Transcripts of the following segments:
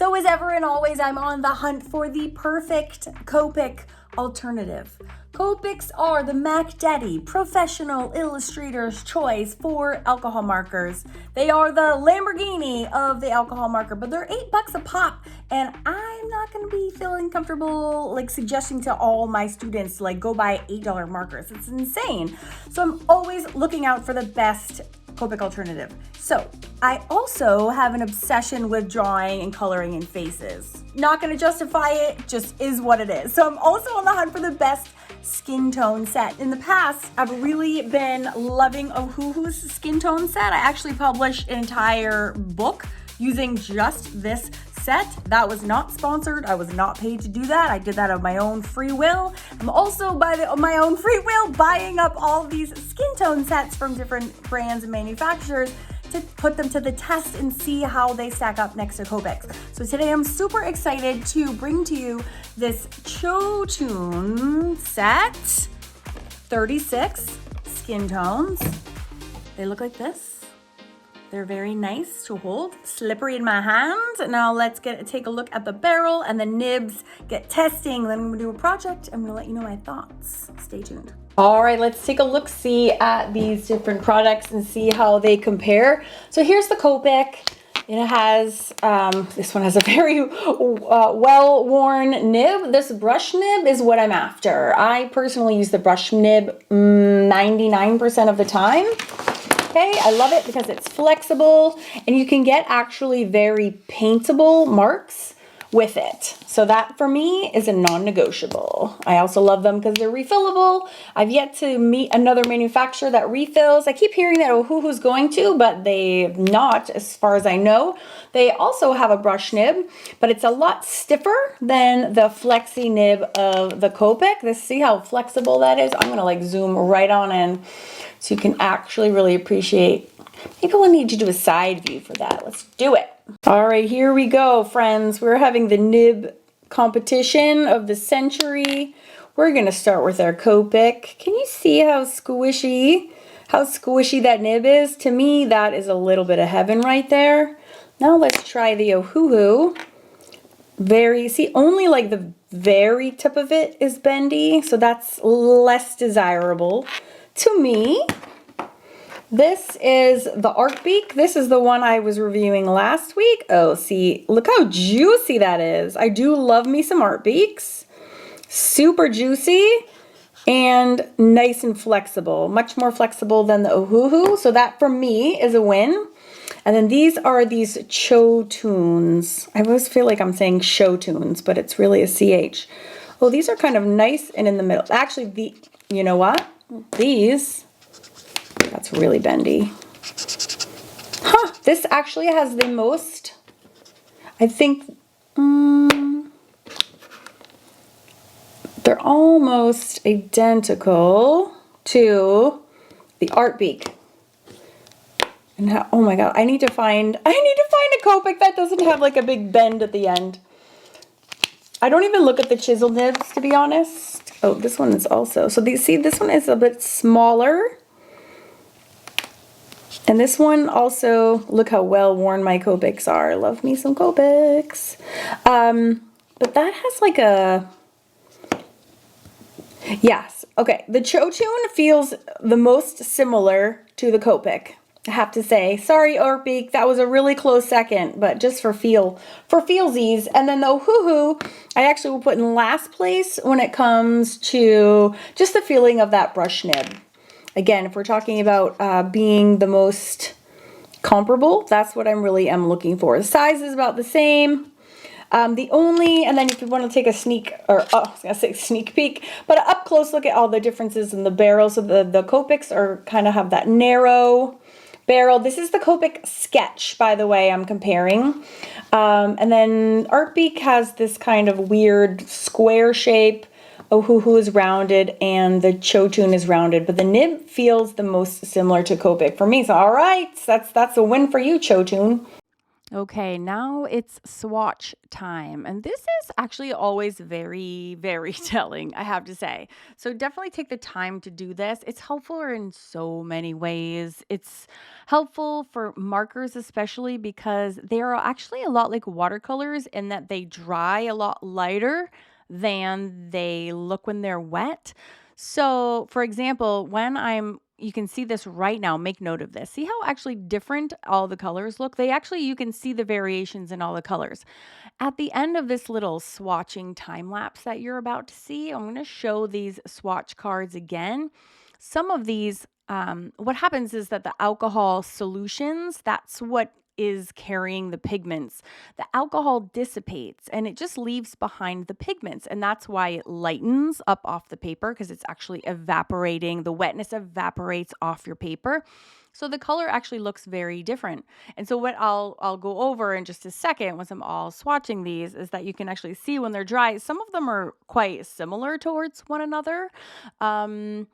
So as ever and always, I'm on the hunt for the perfect Copic alternative. Copics are the Mac Daddy professional illustrator's choice for alcohol markers. They are the Lamborghini of the alcohol marker, but they're $8 a pop, and I'm not going to be feeling comfortable like suggesting to all my students like go buy $8 markers. It's insane. So I'm always looking out for the best Copic alternative. So I also have an obsession with drawing and coloring in faces. Not going to justify it, just is what it is. So I'm also on the hunt for the best skin tone set. In the past, I've really been loving Ohuhu's skin tone set. I actually published an entire book using just this set. That was not sponsored. I was not paid to do that. I did that of my own free will. I'm also my own free will buying up all these skin tone sets from different brands and manufacturers to put them to the test and see how they stack up next to Copics. So today I'm super excited to bring to you this CHOTUNE set, 36 skin tones. They look like this. They're very nice to hold, slippery in my hand. Now let's take a look at the barrel and the nibs, get testing. Then I'm gonna do a project. I'm gonna let you know my thoughts. Stay tuned. All right, let's take a look-see at these different products and see how they compare. So here's the Copic. It has, this one has a very well-worn nib. This brush nib is what I'm after. I personally use the brush nib 99% of the time. Okay, I love it because it's flexible and you can get actually very paintable marks with it. So that for me is a non-negotiable. I also love them because they're refillable. I've yet to meet another manufacturer that refills. I keep hearing that Ohuhu's going to, but they've not as far as I know. They also have a brush nib, but it's a lot stiffer than the flexi nib of the Copic. Let's see how flexible that is. I'm gonna like zoom right on in so you can actually really appreciate. Maybe we'll need to do a side view for that. Let's do it. All right, here we go, friends. We're having the nib competition of the century. We're gonna start with our Copic. Can you see how squishy that nib is? To me, that is a little bit of heaven right there. Now let's try the Ohuhu. See, only like the very tip of it is bendy, so that's less desirable to me. This is the Art Beak. This is the one I was reviewing last week. Oh, see, look how juicy that is. I do love me some Art Beaks. Super juicy and nice and flexible. Much more flexible than the Ohuhu. So that for me is a win. And then these are these CHOTUNEs. I always feel like I'm saying CHOTUNEs, but it's really a CH. Oh, these are kind of nice and in the middle. Actually, you know what? These, that's really bendy. Huh, this actually has the most, I think, they're almost identical to the Art Beak. And how, oh my God, I need to find a Copic that doesn't have like a big bend at the end. I don't even look at the chisel nibs, to be honest. Oh, this one is also, so see, this one is a bit smaller. And this one also, look how well worn my Copics are. Love me some Copics. But that has like a, yes, okay. The CHOTUNE feels the most similar to the Copic, I have to say. Sorry, Art Beak, that was a really close second, but just for feelsies. And then the Ohuhu, I actually will put in last place when it comes to just the feeling of that brush nib. Again, if we're talking about being the most comparable, that's what I really am looking for. The size is about the same. And then if you want to take a sneak peek, but up close look at all the differences in the barrels. So the Copics are kind of have that narrow barrel. This is the Copic Sketch, by the way, I'm comparing. And then Art Beak has this kind of weird square shape. Ohuhu is rounded and the CHOTUNE is rounded, but the nib feels the most similar to Copic for me. So all right, that's a win for you, CHOTUNE. Okay, now it's swatch time. And this is actually always very, very telling, I have to say. So definitely take the time to do this. It's helpful in so many ways. It's helpful for markers, especially because they are actually a lot like watercolors in that they dry a lot lighter than they look when they're wet. So, for example, you can see this right now. Make note of this. See how actually different all the colors look? You can see the variations in all the colors. At the end of this little swatching time lapse that you're about to see, I'm going to show these swatch cards again. Some of these, what happens is that the alcohol solutions, that's what is carrying the pigments. The alcohol dissipates and it just leaves behind the pigments. And that's why it lightens up off the paper because it's actually evaporating. The wetness evaporates off your paper. So the color actually looks very different. And so what I'll go over in just a second once I'm all swatching these is that you can actually see when they're dry. Some of them are quite similar towards one another. And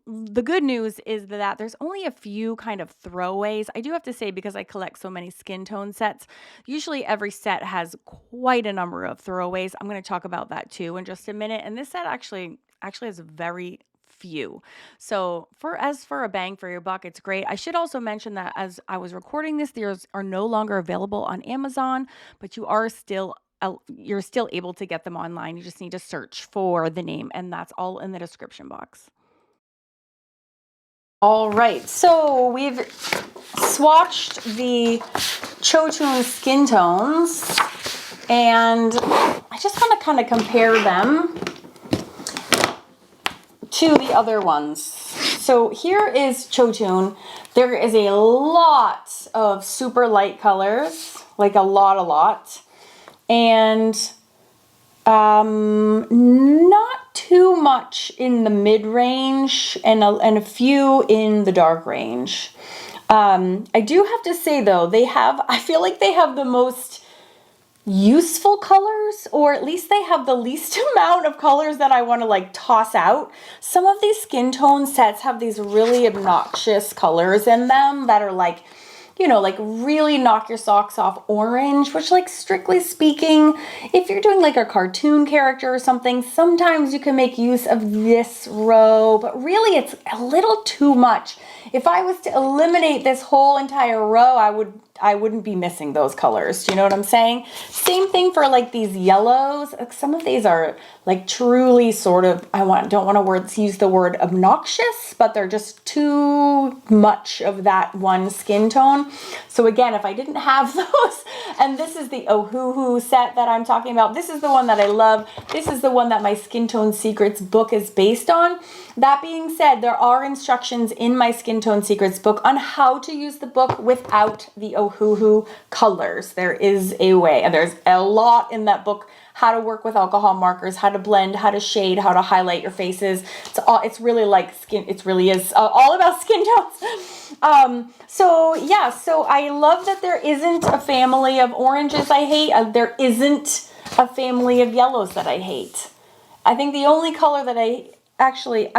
the good news is that there's only a few kind of throwaways. I do have to say, because I collect so many skin tone sets, usually every set has quite a number of throwaways. I'm going to talk about that too in just a minute. And this set actually has very few. So as for a bang for your buck, it's great. I should also mention that as I was recording this, these are no longer available on Amazon, but you're still able to get them online. You just need to search for the name, and that's all in the description box. All right, so we've swatched the CHOTUNE skin tones, and I just want to kind of compare them to the other ones. So here is CHOTUNE. There is a lot of super light colors, like a lot. And not too much in the mid-range and a few in the dark range. I do have to say though, I feel like they have the most useful colors, or at least they have the least amount of colors that I want to like toss out. Some of these skin tone sets have these really obnoxious colors in them that are like, like really knock your socks off orange, which like strictly speaking, if you're doing like a cartoon character or something, sometimes you can make use of this row, but really it's a little too much. If I was to eliminate this whole entire row, I wouldn't be missing those colors. Do you know what I'm saying? Same thing for like these yellows. Some of these are like truly sort of, don't want to use the word obnoxious, but they're just too much of that one skin tone. So again, if I didn't have those, and this is the Ohuhu set that I'm talking about, this is the one that I love. This is the one that my Skin Tone Secrets book is based on. That being said, there are instructions in my Skin Tone Secrets book on how to use the book without the Ohuhu colors. There is a way, and there's a lot in that book. How to work with alcohol markers, how to blend, how to shade, how to highlight your faces. It's really like skin. It really is all about skin tones. So I love that there isn't a family of oranges I hate. There isn't a family of yellows that I hate. I think the only color that I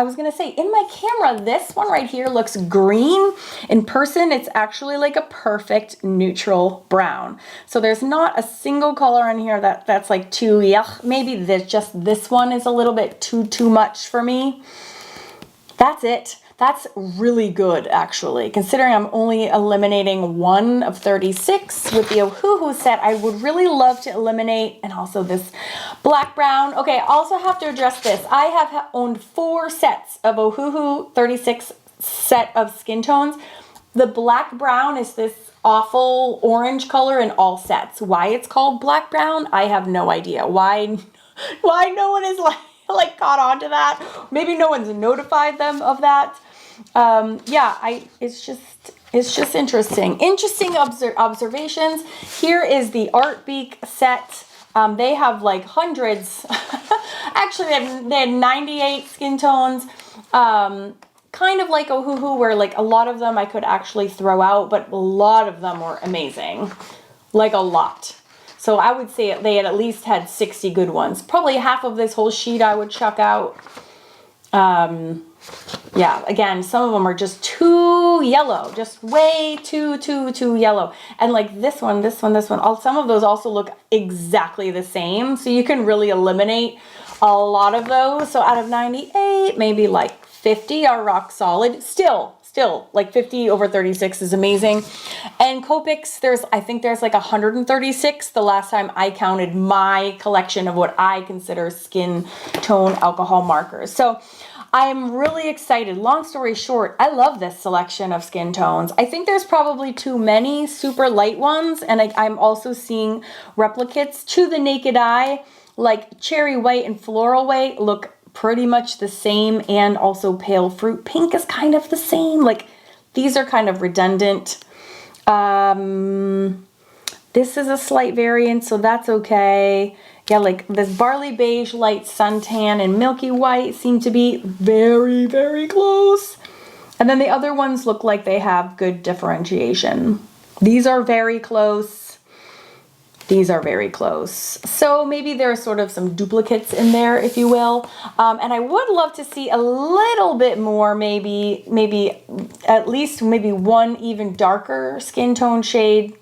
was going to say, in my camera, this one right here looks green. In person, it's actually like a perfect neutral brown. So there's not a single color in here that's like too yuck. Maybe just this one is a little bit too much for me. That's it. That's really good, actually. Considering I'm only eliminating 1 of 36 with the Ohuhu set, I would really love to eliminate, and also this black brown. Okay, I also have to address this. I have owned 4 sets of Ohuhu 36 set of skin tones. The black brown is this awful orange color in all sets. Why it's called black brown, I have no idea. Why no one is like caught on to that. Maybe no one's notified them of that. It's just interesting. Interesting observations. Here is the Art Beak set. They have like hundreds. Actually, they had 98 skin tones. Kind of like Ohuhu, where like a lot of them I could actually throw out, but a lot of them were amazing. Like a lot. So I would say they had at least had 60 good ones. Probably half of this whole sheet I would chuck out. Yeah, again, some of them are just too yellow, just way too yellow. And like this one, some of those also look exactly the same. So you can really eliminate a lot of those. So out of 98, maybe like 50 are rock solid. Still like 50 over 36 is amazing. And COPICs, I think there's like 136 the last time I counted my collection of what I consider skin tone alcohol markers. So I'm really excited. Long story short, I love this selection of skin tones. I think there's probably too many super light ones, and I'm also seeing replicates to the naked eye, like cherry white and floral white look pretty much the same, and also pale fruit pink is kind of the same. Like these are kind of redundant. This is a slight variant, so that's okay. Yeah, like this barley beige, light suntan, and milky white seem to be very, very close. And then the other ones look like they have good differentiation. These are very close. These are very close. So maybe there are sort of some duplicates in there, if you will. And I would love to see a little bit more, maybe at least one even darker skin tone shade.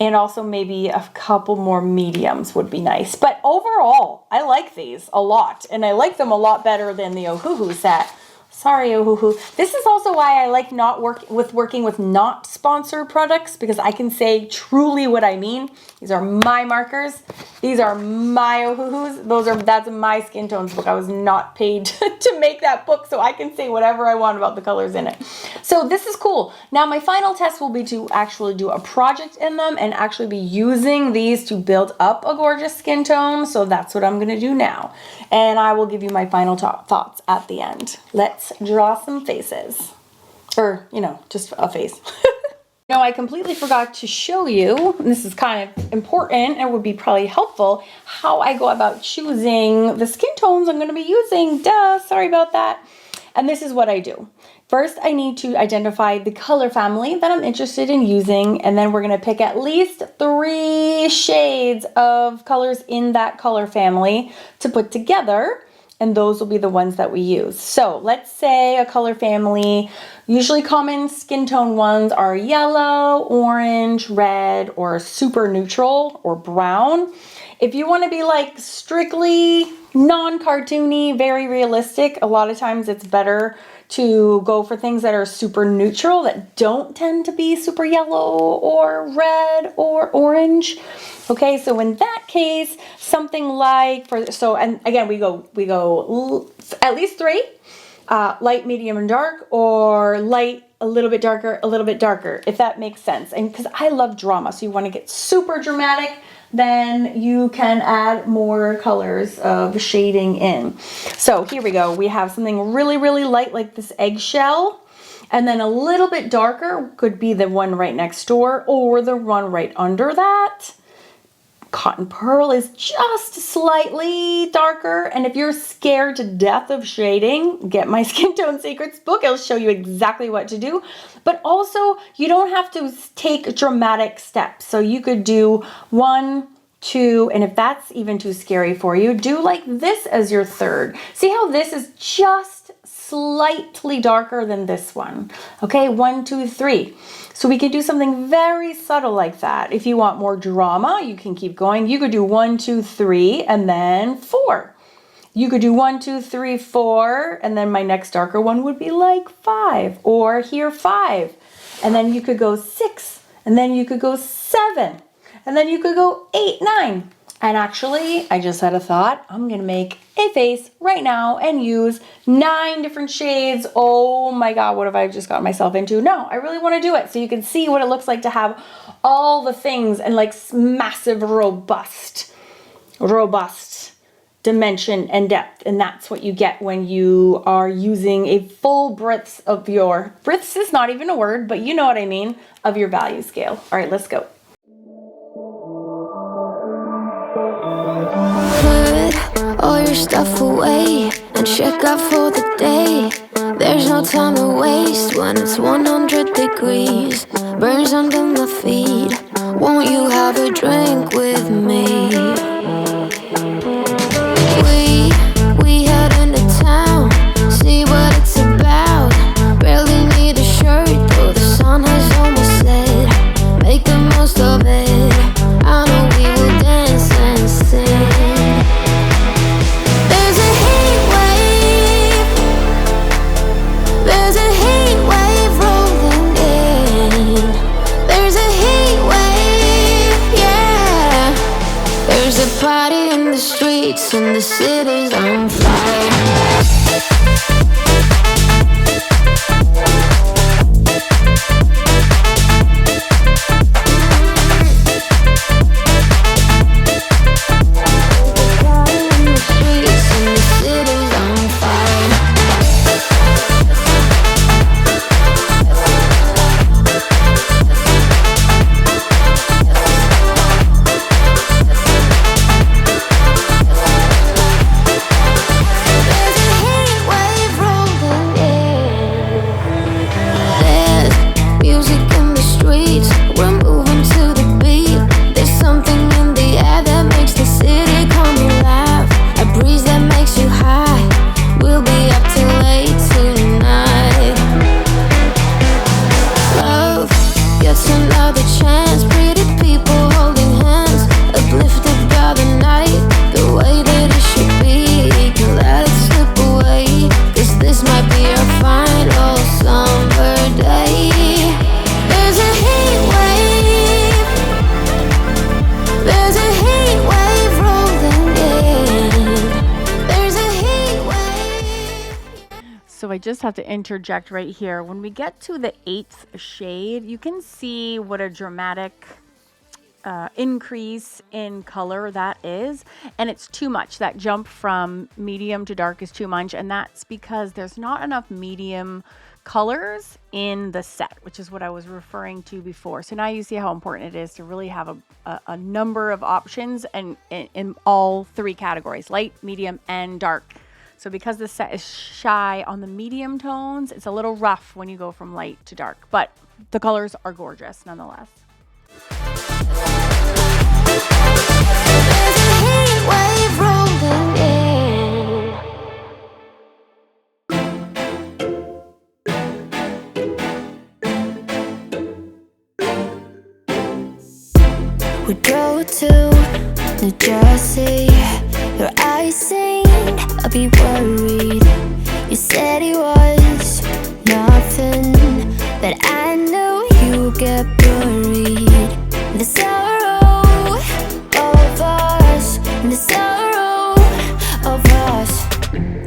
And also maybe a couple more mediums would be nice. But overall, I like these a lot. And I like them a lot better than the Ohuhu set. Sorry, Ohuhu. This is also why I like working with not sponsored products, because I can say truly what I mean. These are my markers. These are my Ohuhus. That's my skin tones book. I was not paid to make that book, so I can say whatever I want about the colors in it. So this is cool. Now my final test will be to actually do a project in them and actually be using these to build up a gorgeous skin tone. So that's what I'm going to do now. And I will give you my final thoughts at the end. Let's draw some faces, or just a face. No, I completely forgot to show you, and this is kind of important and would be probably helpful, how I go about choosing the skin tones I'm going to be using. Sorry about that. And this is what I do. First, I need to identify the color family that I'm interested in using, and then we're going to pick at least 3 shades of colors in that color family to put together. And those will be the ones that we use. So let's say a color family, usually common skin tone ones are yellow, orange, red, or super neutral or brown. If you want to be like strictly non-cartoony, very realistic, a lot of times it's better to go for things that are super neutral, that don't tend to be super yellow or red or orange. Okay, so in that case, something like, and again, we go at least 3, light, medium, and dark, or light, a little bit darker, if that makes sense. And because I love drama, so you want to get super dramatic, then you can add more colors of shading in. So here we go. We have something really, really light like this eggshell, and then a little bit darker could be the one right next door or the one right under that. Cotton pearl is just slightly darker, and if you're scared to death of shading, get my Skin Tone Secrets book. It'll show you exactly what to do. But also, you don't have to take dramatic steps. So you could do 1, 2, and if that's even too scary for you, do like this as your 3rd. See how this is just slightly darker than this one. Okay, 1, 2, 3. So we could do something very subtle like that. If you want more drama, you can keep going. You could do 1, 2, 3, and then 4. You could do 1, 2, 3, 4, and then my next darker one would be like 5, or here 5. And then you could go 6, and then you could go 7, and then you could go 8, 9. And actually, I just had a thought. I'm gonna make a face right now and use 9 different shades. Oh my God, what have I just got myself into? No, I really wanna do it so you can see what it looks like to have all the things and like massive, robust dimension and depth. And that's what you get when you are using a full breadth of your, breadth is not even a word, but you know what I mean, of your value scale. All right, let's go. Put all your stuff away and check out for the day. There's no time to waste when it's 100 degrees. Burns under my feet. Won't you have a drink with me? We head into town, see what it's about. streets and the city's on fire. So I just have to interject right here. When we get to the 8th shade, you can see what a dramatic increase in color that is. And it's too much. That jump from medium to dark is too much. And that's because there's not enough medium colors in the set, which is what I was referring to before. So now you see how important it is to really have a number of options and in all 3 categories, light, medium, and dark. So because the set is shy on the medium tones, it's a little rough when you go from light to dark, but the colors are gorgeous nonetheless. We drove to New Jersey, your eyes seemed a bit worried. You said it was nothing, but I knew you'd get buried. The sorrow of us, the sorrow of us.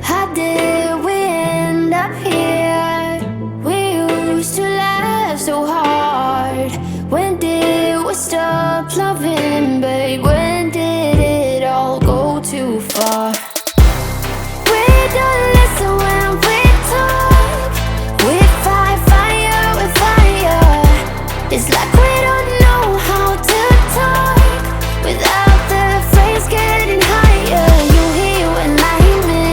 How did we end up here? We used to laugh so hard. When did we stop loving, babe? When did it all go too far? We don't listen when we talk. We fight fire with fire. It's like we don't know how to talk without the phrase getting higher. You hear when I hear me,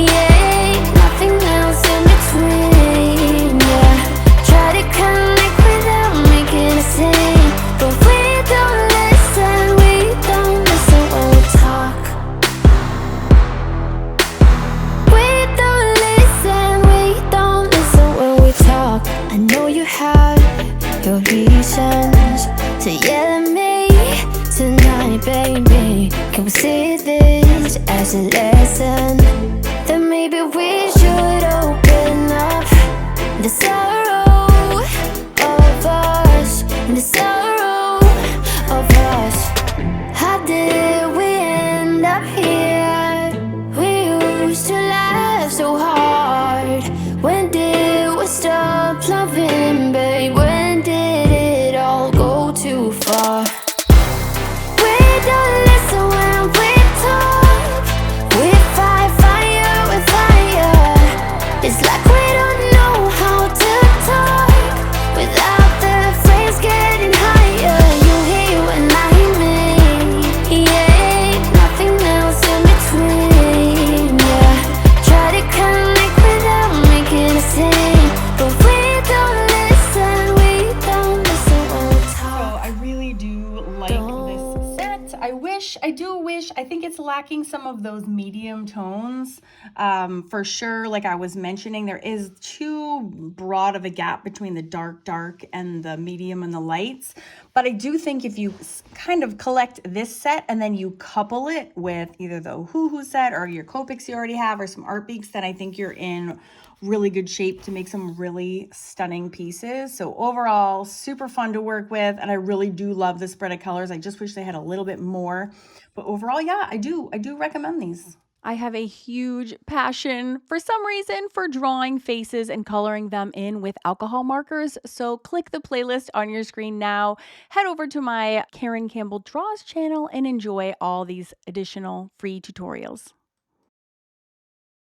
yeah, nothing else in between, yeah. Try to connect without making a scene, but we don't listen when we talk. We don't listen when we talk. I know you have your reasons to yell at me tonight, baby. Can we see this as a lesson? Then maybe we should open up. The sorrow of us, the sorrow of us. How did we end up here? We used to laugh so hard. When did we stop loving, babe? When did it all go too far? We don't listen when we talk. We fight fire with fire. It's like we don't know how to talk without the phrase getting higher. You hear when I hear me, yeah, nothing else in between, yeah. Try to connect without making a scene, but we don't listen when we So talk. I really do like this set. I think it's lacking some of those medium tones. For sure, like I was mentioning, there is too broad of a gap between the dark and the medium and the lights. But I do think if you kind of collect this set and then you couple it with either the Hoo set or your Copics you already have or some art beaks, then I think you're in really good shape to make some really stunning pieces. So overall, super fun to work with, and I really do love the spread of colors. I just wish they had a little bit more, but overall, yeah, I do recommend these. I have a huge passion, for some reason, for drawing faces and coloring them in with alcohol markers. So click the playlist on your screen now, head over to my Karen Campbell Draws channel and enjoy all these additional free tutorials.